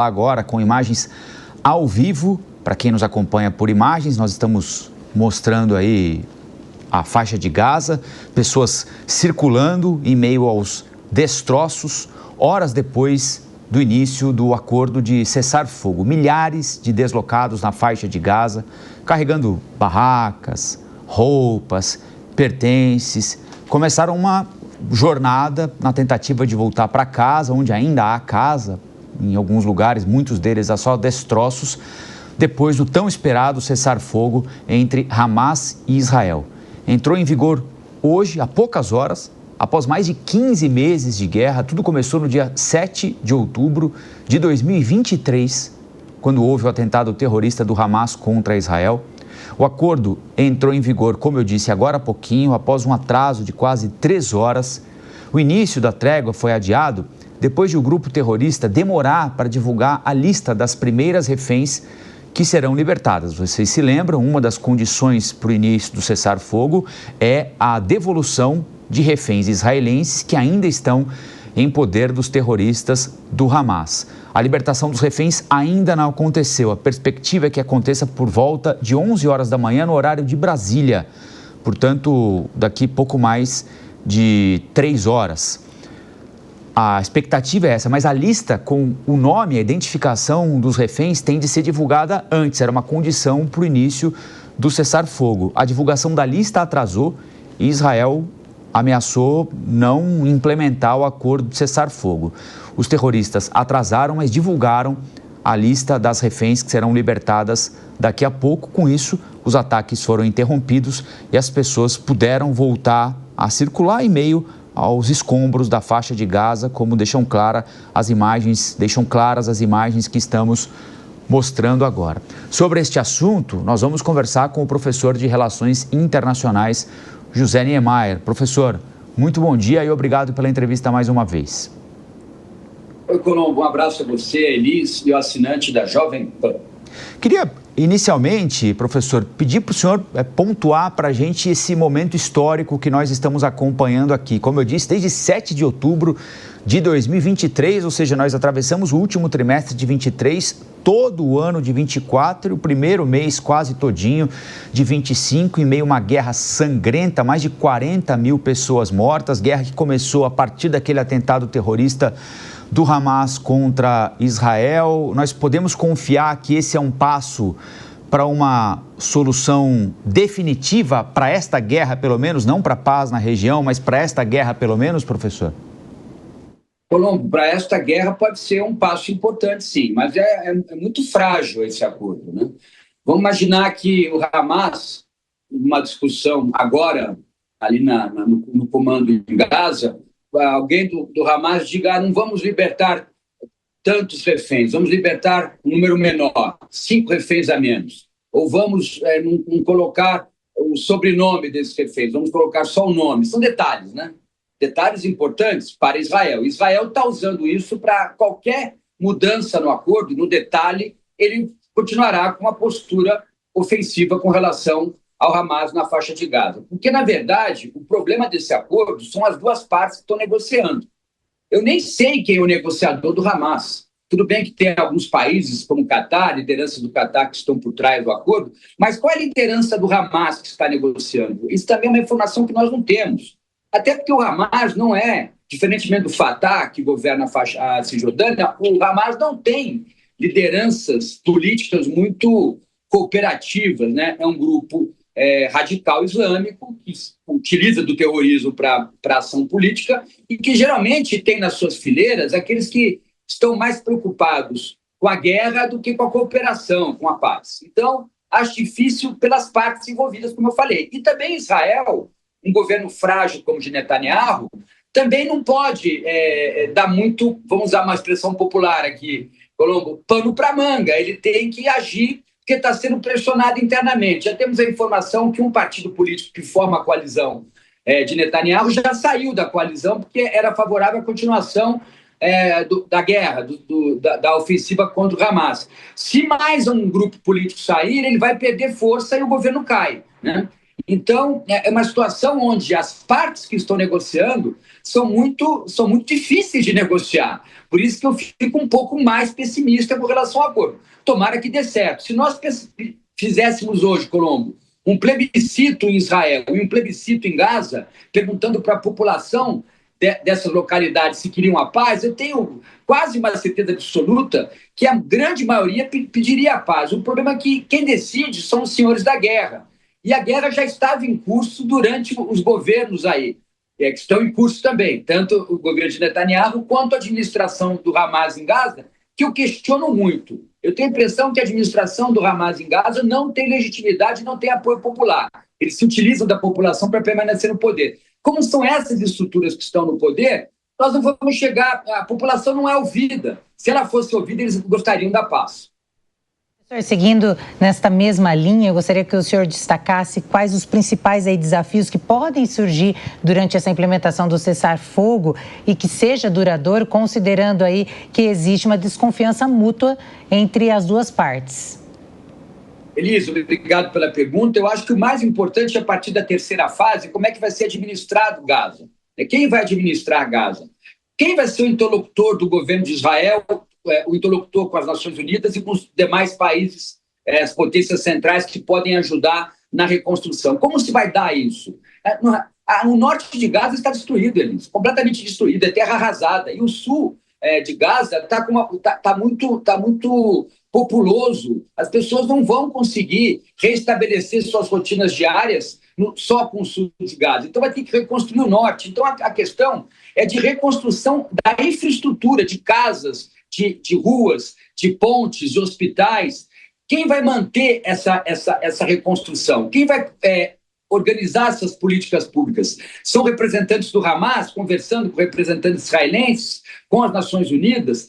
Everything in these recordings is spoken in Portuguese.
Agora com imagens ao vivo, para quem nos acompanha por imagens, nós estamos mostrando aí a faixa de Gaza, pessoas circulando em meio aos destroços, horas depois do início do acordo de cessar-fogo. Milhares de deslocados na faixa de Gaza, carregando barracas, roupas, pertences, começaram uma jornada na tentativa de voltar para casa, onde ainda há casa. Em alguns lugares, muitos deles há só destroços, depois do tão esperado cessar-fogo entre Hamas e Israel. Entrou em vigor hoje, há poucas horas, após mais de 15 meses de guerra. Tudo começou no dia 7 de outubro de 2023, quando houve o atentado terrorista do Hamas contra Israel. O acordo entrou em vigor, como eu disse, agora há pouquinho, após um atraso de quase 3 horas. O início da trégua foi adiado depois de o grupo terrorista demorar para divulgar a lista das primeiras reféns que serão libertadas. Vocês se lembram, uma das condições para o início do cessar-fogo é a devolução de reféns israelenses que ainda estão em poder dos terroristas do Hamas. A libertação dos reféns ainda não aconteceu. A perspectiva é que aconteça por volta de 11 horas da manhã no horário de Brasília. Portanto, daqui pouco mais de 3 horas. A expectativa é essa, mas a lista com o nome, a identificação dos reféns tem de ser divulgada antes. Era uma condição para o início do cessar-fogo. A divulgação da lista atrasou e Israel ameaçou não implementar o acordo de cessar-fogo. Os terroristas atrasaram, mas divulgaram a lista das reféns que serão libertadas daqui a pouco. Com isso, os ataques foram interrompidos e as pessoas puderam voltar a circular em meio aos escombros da faixa de Gaza, como deixam claras as imagens que estamos mostrando agora. Sobre este assunto, nós vamos conversar com o professor de Relações Internacionais, José Niemeyer. Professor, muito bom dia e obrigado pela entrevista mais uma vez. Oi, Colombo, um abraço a você, Elis, e o assinante da Jovem Pan. Queria, inicialmente, professor, pedir para o senhor pontuar para a gente esse momento histórico que nós estamos acompanhando aqui. Como eu disse, desde 7 de outubro de 2023, ou seja, nós atravessamos o último trimestre de 23, todo o ano de 24 e o primeiro mês quase todinho de 25, em meio a uma guerra sangrenta, mais de 40 mil pessoas mortas, guerra que começou a partir daquele atentado terrorista do Hamas contra Israel. Nós podemos confiar que esse é um passo para uma solução definitiva para esta guerra, pelo menos, não para a paz na região, mas para esta guerra, pelo menos, professor? Colombo, para esta guerra pode ser um passo importante, sim, mas é muito frágil esse acordo, né? Vamos imaginar que o Hamas, numa discussão agora, ali no comando em Gaza, alguém do Hamas diga, não vamos libertar tantos reféns, vamos libertar um número menor, 5 reféns a menos. Ou vamos não colocar o sobrenome desses reféns, vamos colocar só o nome. São detalhes, né? Detalhes importantes para Israel. Israel está usando isso para qualquer mudança no acordo, no detalhe, ele continuará com uma postura ofensiva com relação ao Hamas na faixa de Gaza. Porque, na verdade, o problema desse acordo são as duas partes que estão negociando. Eu nem sei quem é o negociador do Hamas. Tudo bem que tem alguns países, como o Catar, liderança do Catar, que estão por trás do acordo, mas qual é a liderança do Hamas que está negociando? Isso também é uma informação que nós não temos. Até porque o Hamas não é, diferentemente do Fatah, que governa a Cisjordânia, o Hamas não tem lideranças políticas muito cooperativas, né? É um grupo radical islâmico que utiliza do terrorismo para ação política e que geralmente tem nas suas fileiras aqueles que estão mais preocupados com a guerra do que com a cooperação, com a paz. Então, acho difícil pelas partes envolvidas, como eu falei. E também Israel, um governo frágil como o de Netanyahu, também não pode dar muito, vamos usar uma expressão popular aqui, Colombo, pano para manga. Ele tem que agir porque está sendo pressionado internamente. Já temos a informação que um partido político que forma a coalizão de Netanyahu já saiu da coalizão porque era favorável à continuação da guerra, da ofensiva contra o Hamas. Se mais um grupo político sair, ele vai perder força e o governo cai, né? Então, é uma situação onde as partes que estão negociando são muito difíceis de negociar. Por isso que eu fico um pouco mais pessimista com relação ao acordo. Tomara que dê certo. Se nós fizéssemos hoje, Colombo, um plebiscito em Israel e um plebiscito em Gaza, perguntando para a população dessas localidades se queriam a paz, eu tenho quase uma certeza absoluta que a grande maioria pediria a paz. O problema é que quem decide são os senhores da guerra. E a guerra já estava em curso durante os governos aí, que estão em curso também, tanto o governo de Netanyahu quanto a administração do Hamas em Gaza, que eu questiono muito. Eu tenho a impressão que a administração do Hamas em Gaza não tem legitimidade, não tem apoio popular. Eles se utilizam da população para permanecer no poder. Como são essas estruturas que estão no poder, nós não vamos chegar... A população não é ouvida. Se ela fosse ouvida, eles gostariam da paz. Seguindo nesta mesma linha, eu gostaria que o senhor destacasse quais os principais desafios que podem surgir durante essa implementação do cessar-fogo e que seja duradouro, considerando aí que existe uma desconfiança mútua entre as duas partes. Elisa, obrigado pela pergunta. Eu acho que o mais importante a partir da terceira fase é como é que vai ser administrado Gaza. Quem vai administrar Gaza? Quem vai ser o interlocutor do governo de Israel, o interlocutor com as Nações Unidas e com os demais países, as potências centrais que podem ajudar na reconstrução? Como se vai dar isso? O norte de Gaza está destruído, Elis, completamente destruído, é terra arrasada. E o sul de Gaza está muito populoso. As pessoas não vão conseguir restabelecer suas rotinas diárias só com o sul de Gaza. Então vai ter que reconstruir o norte. Então a questão é de reconstrução da infraestrutura, de casas, de ruas, de pontes, de hospitais. Quem vai manter essa reconstrução? Quem vai organizar essas políticas públicas? São representantes do Hamas conversando com representantes israelenses, com as Nações Unidas?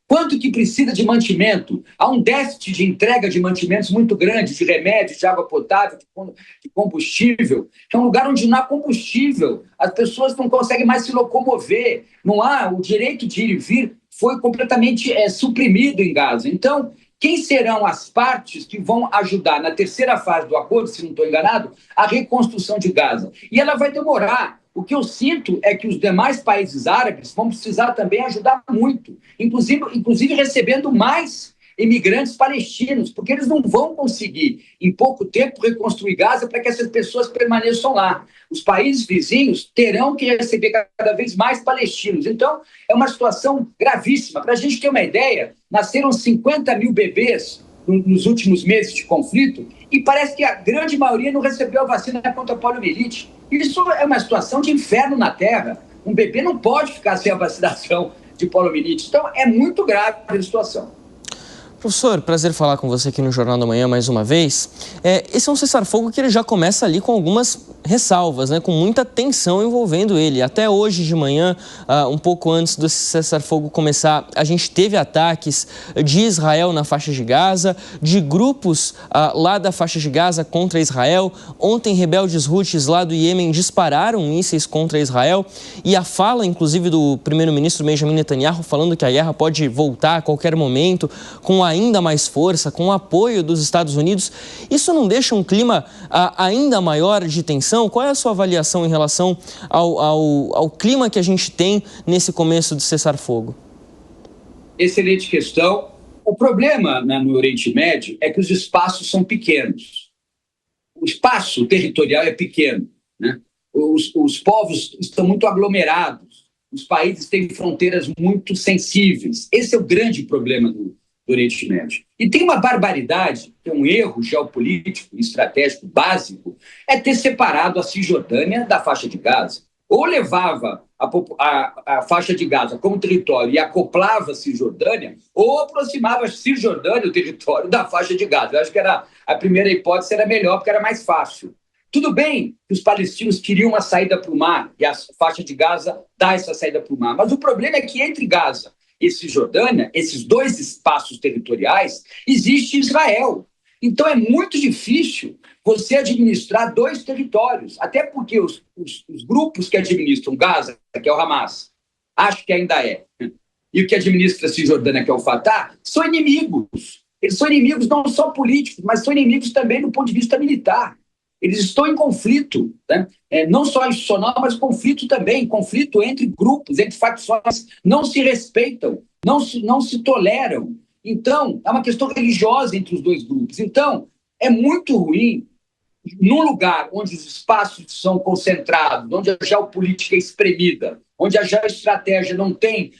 Quanto que precisa de mantimento? Há um déficit de entrega de mantimentos muito grande, de remédios, de água potável, de combustível. É um lugar onde não há combustível. As pessoas não conseguem mais se locomover. Não há o direito de ir e vir, foi completamente suprimido em Gaza. Então, quem serão as partes que vão ajudar na terceira fase do acordo, se não estou enganado, a reconstrução de Gaza? E ela vai demorar. O que eu sinto é que os demais países árabes vão precisar também ajudar muito, inclusive recebendo mais imigrantes palestinos, porque eles não vão conseguir, em pouco tempo, reconstruir Gaza para que essas pessoas permaneçam lá. Os países vizinhos terão que receber cada vez mais palestinos. Então, é uma situação gravíssima. Para a gente ter uma ideia, nasceram 50 mil bebês nos últimos meses de conflito e parece que a grande maioria não recebeu a vacina contra a poliomielite. Isso é uma situação de inferno na Terra. Um bebê não pode ficar sem a vacinação de poliomielite. Então, é muito grave a situação. Professor, prazer falar com você aqui no Jornal da Manhã mais uma vez. Esse é um cessar-fogo que ele já começa ali com algumas ressalvas, né, com muita tensão envolvendo ele. Até hoje de manhã, um pouco antes do cessar-fogo começar, a gente teve ataques de Israel na faixa de Gaza, de grupos lá da faixa de Gaza contra Israel. Ontem, rebeldes Houthis lá do Iêmen dispararam mísseis contra Israel e a fala, inclusive, do primeiro-ministro Benjamin Netanyahu falando que a guerra pode voltar a qualquer momento, com ainda mais força, com o apoio dos Estados Unidos. Isso não deixa um clima ainda maior de tensão? Qual é a sua avaliação em relação ao clima que a gente tem nesse começo de cessar-fogo? Excelente questão. O problema, né, no Oriente Médio é que os espaços são pequenos. O espaço territorial é pequeno, né? Os povos estão muito aglomerados. Os países têm fronteiras muito sensíveis. Esse é o grande problema do Oriente Médio. E tem uma barbaridade, que é um erro geopolítico e estratégico básico, é ter separado a Cisjordânia da faixa de Gaza. Ou levava a faixa de Gaza como território e acoplava a Cisjordânia, ou aproximava a Cisjordânia, o território, da faixa de Gaza. Eu acho que a primeira hipótese era melhor, porque era mais fácil. Tudo bem que os palestinos queriam uma saída para o mar, e a faixa de Gaza dá essa saída para o mar, mas o problema é que entre Gaza e Cisjordânia, esses dois espaços territoriais, existe Israel. Então é muito difícil você administrar dois territórios, até porque os grupos que administram Gaza, que é o Hamas, acho que ainda é, e o que administra Cisjordânia, que é o Fatah, são inimigos. Eles são inimigos não só políticos, mas são inimigos também do ponto de vista militar. Eles estão em conflito, né? Não só institucional, mas conflito também, conflito entre grupos, entre facções, não se respeitam, não se toleram. Então, é uma questão religiosa entre os dois grupos. Então, é muito ruim, num lugar onde os espaços são concentrados, onde a geopolítica é espremida, onde a geoestratégia não tem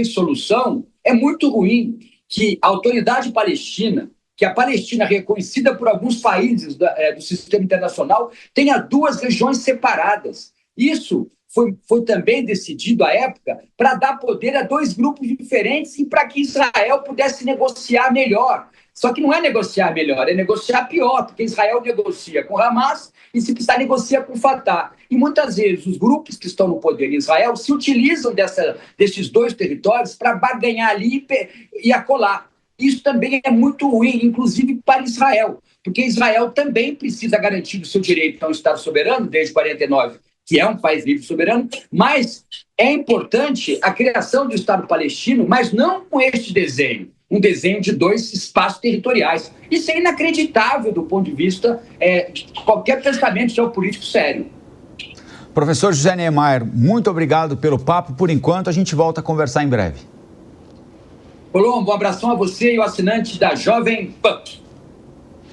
solução, é muito ruim que a autoridade palestina, que a Palestina, reconhecida por alguns países do sistema internacional, tenha duas regiões separadas. Isso foi também decidido à época para dar poder a dois grupos diferentes e para que Israel pudesse negociar melhor. Só que não é negociar melhor, é negociar pior, porque Israel negocia com Hamas e, se precisar, negocia com Fatah. E muitas vezes os grupos que estão no poder em Israel se utilizam desses dois territórios para barganhar ali e acolá. Isso também é muito ruim, inclusive para Israel, porque Israel também precisa garantir o seu direito a um Estado soberano desde 49, que é um país livre e soberano, mas é importante a criação do Estado palestino, mas não com este desenho, um desenho de dois espaços territoriais. Isso é inacreditável do ponto de vista de qualquer pensamento geopolítico sério. Professor José Niemeyer, muito obrigado pelo papo. Por enquanto, a gente volta a conversar em breve. Colombo, um abração a você e o assinante da Jovem Pan.